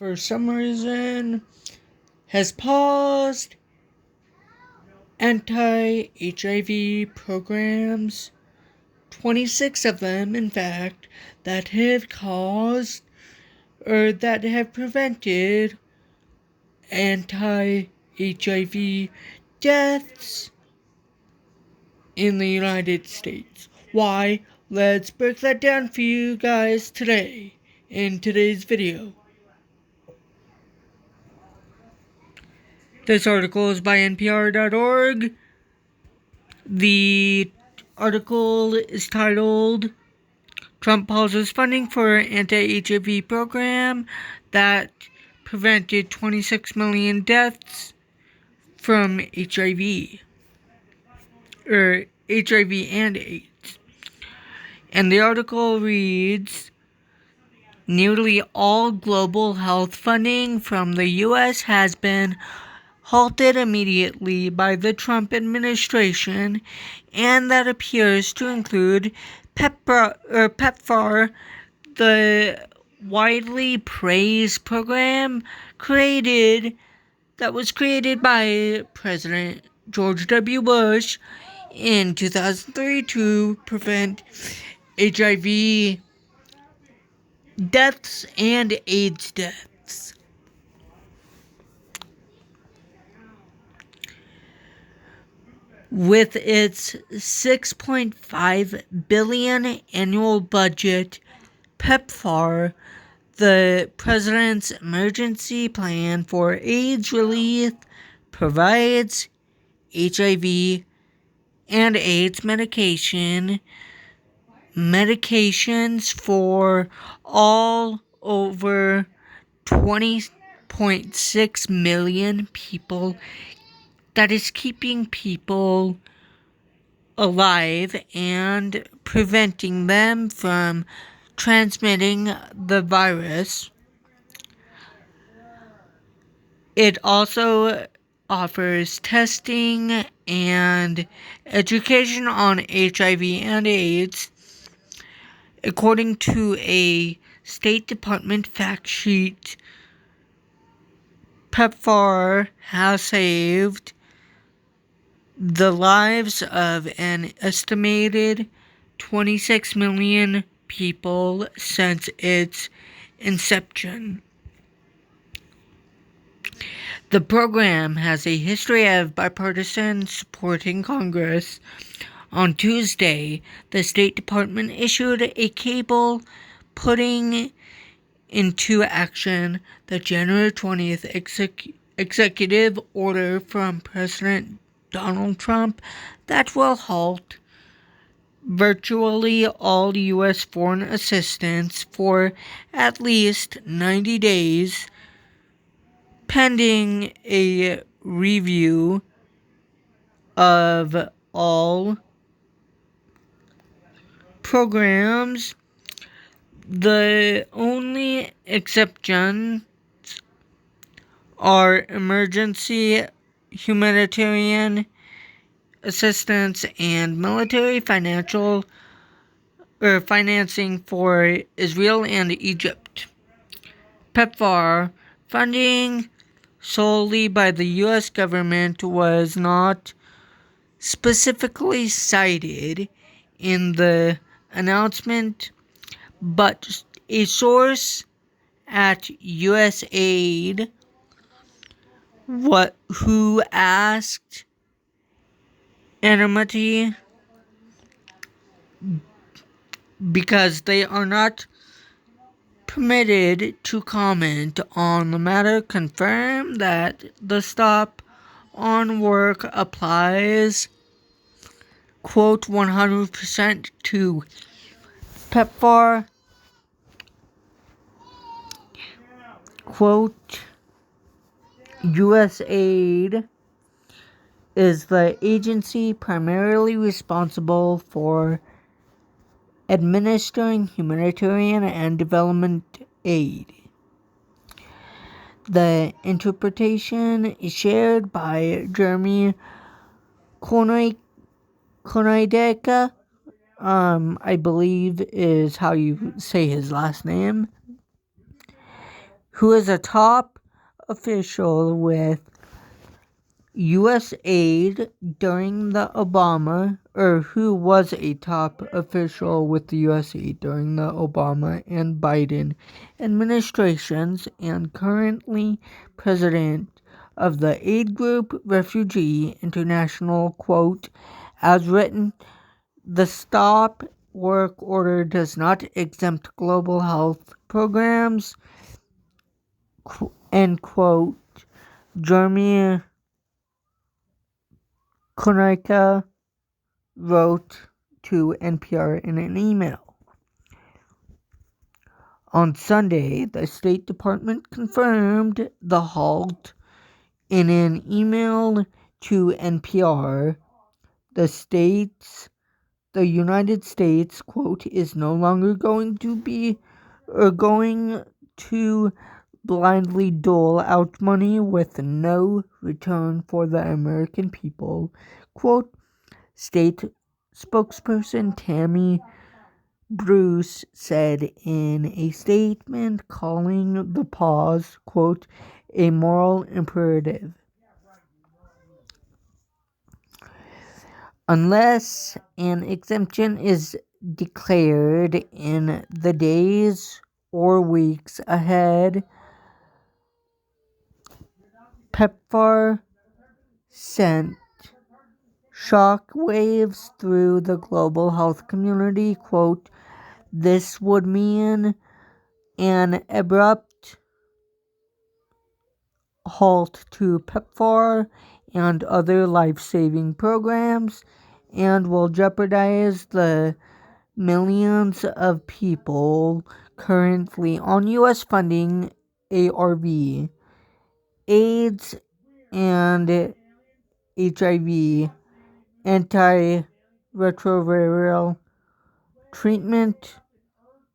for some reason, has paused anti-HIV programs, 26 of them, in fact, that have caused or that have prevented anti-HIV deaths in the United States. Why? Let's break that down for you guys today in today's video. This article is by NPR.org. The article is titled, Trump pauses funding for anti-HIV program that prevented 26 million deaths from HIV. Or HIV and AIDS. And the article reads, nearly all global health funding from the U.S. has been halted immediately by the Trump administration, and that appears to include PEPFAR, the widely praised program that was created by President George W. Bush in 2003 to prevent HIV deaths and AIDS deaths. With its $6.5 billion annual budget, PEPFAR, the President's Emergency Plan for AIDS Relief, provides HIV and AIDS medications for all over 20.6 million people. That is keeping people alive and preventing them from transmitting the virus. It also offers testing and education on HIV and AIDS. According to a State Department fact sheet, PEPFAR has saved the lives of an estimated 26 million people since its inception. The program has a history of bipartisan support in Congress. On Tuesday, the State Department issued a cable putting into action the January 20th executive order from President Donald Trump that will halt virtually all U.S. foreign assistance for at least 90 days, pending a review of all programs. The only exceptions are emergency humanitarian assistance and military financing for Israel and Egypt. PEPFAR funding solely by the U.S. government was not specifically cited in the announcement, but a source at USAID who asked anonymity because they are not permitted to comment on the matter, confirmed that the stop on work applies, quote, 100% to PEPFAR, quote, USAID is the agency primarily responsible for administering humanitarian and development aid. The interpretation is shared by Jeremy Konoideka, I believe is how you say his last name, who is a top official with U.S. aid during the who was a top official with the U.S. aid during the Obama and Biden administrations and currently president of the aid group Refugee International, quote, as written, the stop work order does not exempt global health programs, end quote. Jeremy Konica wrote to NPR in an email. On Sunday, the State Department confirmed the halt in an email to NPR. The United States, quote, is no longer going to blindly dole out money with no return for the American people, quote. State spokesperson Tammy Bruce said in a statement, calling the pause, quote, a moral imperative. Unless an exemption is declared in the days or weeks ahead, PEPFAR sent shockwaves through the global health community, quote, this would mean an abrupt halt to PEPFAR and other life-saving programs and will jeopardize the millions of people currently on U.S. funding ARV, AIDS, and HIV antiretroviral treatment,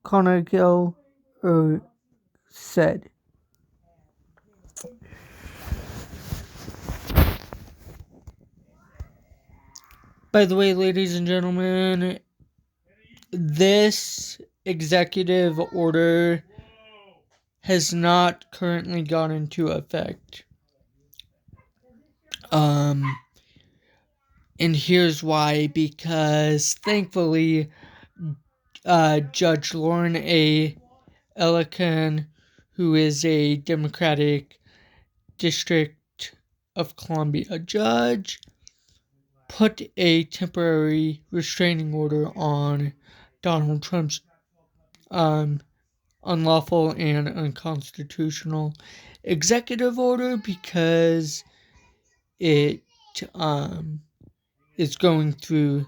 Carnegie said. By the way, ladies and gentlemen, this executive order has not currently gone into effect. And here's why, because thankfully, Judge Lauren A. Elkin, who is a Democratic District of Columbia judge, put a temporary restraining order on Donald Trump's unlawful and unconstitutional executive order because it is going through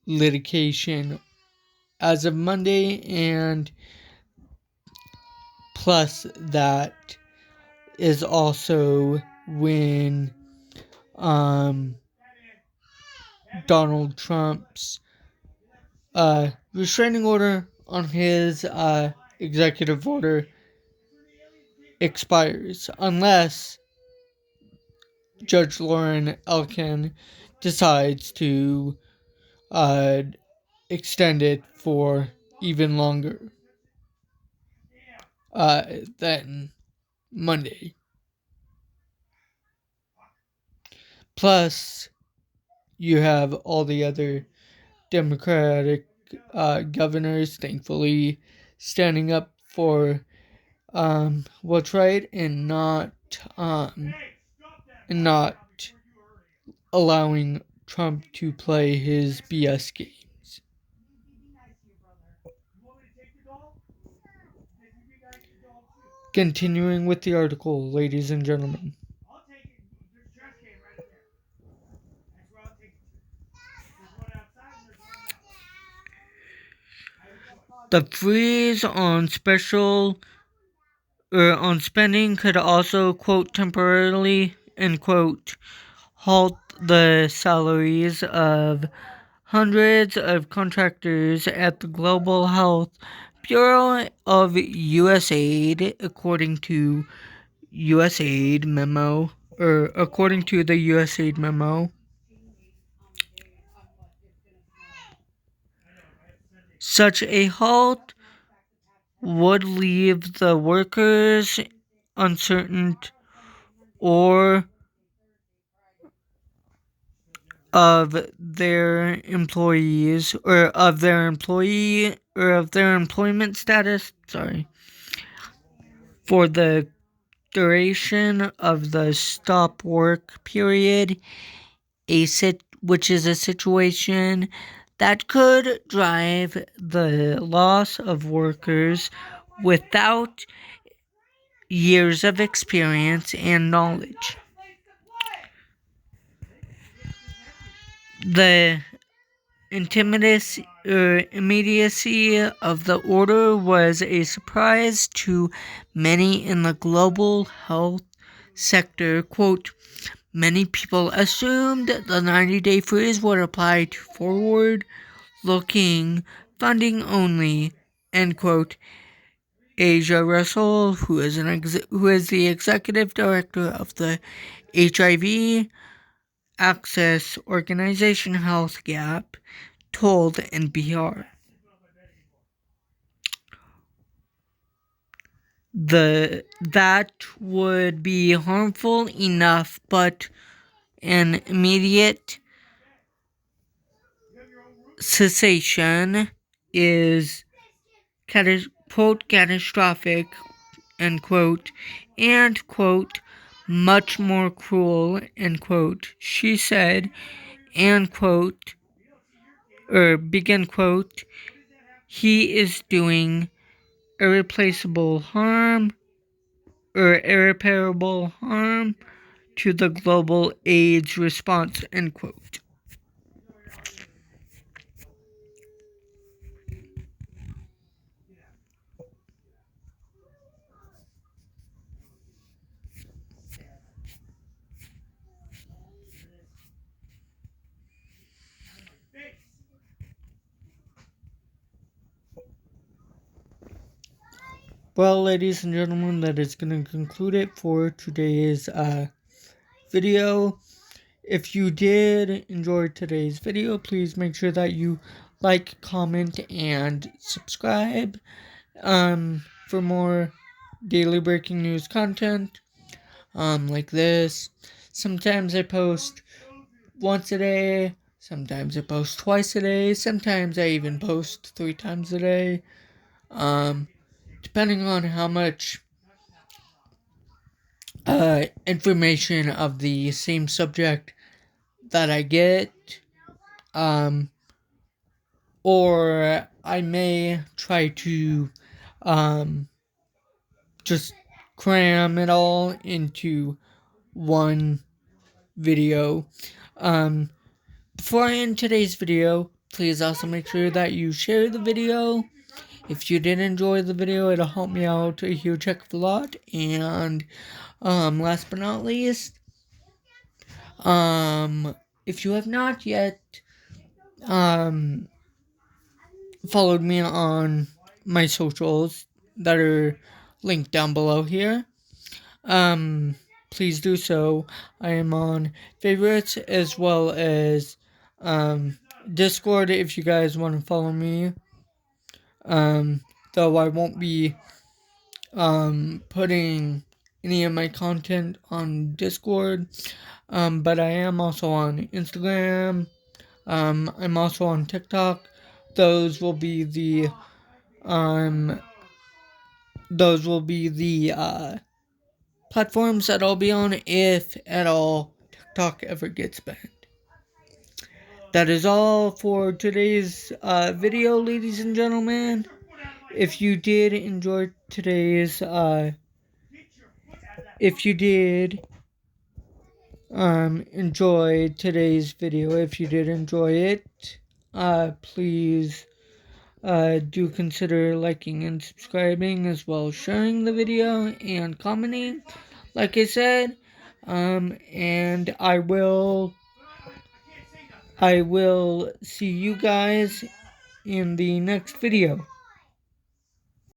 litigation as of Monday, and plus that is also when Donald Trump's restraining order on his executive order expires, unless Judge Lauren Elkin decides to extend it for even longer than Monday. Plus, you have all the other Democratic governors, thankfully, standing up for what's right and not allowing Trump to play his BS games. Continuing with the article, ladies and gentlemen. The freeze on spending could also, quote, temporarily, end quote, halt the salaries of hundreds of contractors at the Global Health Bureau of USAID, according to the USAID memo. Such a halt would leave the workers uncertain or of their employees or of their employee or of their employment status, for the duration of the stop work period, which is a situation that could drive the loss of workers without years of experience and knowledge. The immediacy of the order was a surprise to many in the global health sector. Quote, many people assumed the 90-day freeze would apply to forward-looking funding only, end quote. Asia Russell, who is the executive director of the HIV Access Organization Health Gap, told NPR. That would be harmful enough, but an immediate cessation is quote catastrophic, end quote, and quote much more cruel, end quote, she said, and quote, begin quote, he is doing irreparable harm to the global AIDS response, end quote. Well, ladies and gentlemen, that is going to conclude it for today's video. If you did enjoy today's video, please make sure that you like, comment, and subscribe for more daily breaking news content like this. Sometimes I post once a day, sometimes I post twice a day, sometimes I even post 3 times a day, depending on how much information of the same subject that I get, or I may try to just cram it all into one video. Before I end today's video, please also make sure that you share the video. If you did enjoy the video, it'll help me out a huge heck of a lot. And last but not least, if you have not yet followed me on my socials that are linked down below here, please do so. I am on favorites as well as Discord if you guys want to follow me. Though I won't be putting any of my content on Discord, but I am also on Instagram. I'm also on TikTok. Those will be the platforms that I'll be on if at all TikTok ever gets banned. That is all for today's video, ladies and gentlemen. If you did enjoy today's enjoy today's video, if you did enjoy it, please do consider liking and subscribing, as well as sharing the video and commenting, like I said. And I will see you guys in the next video.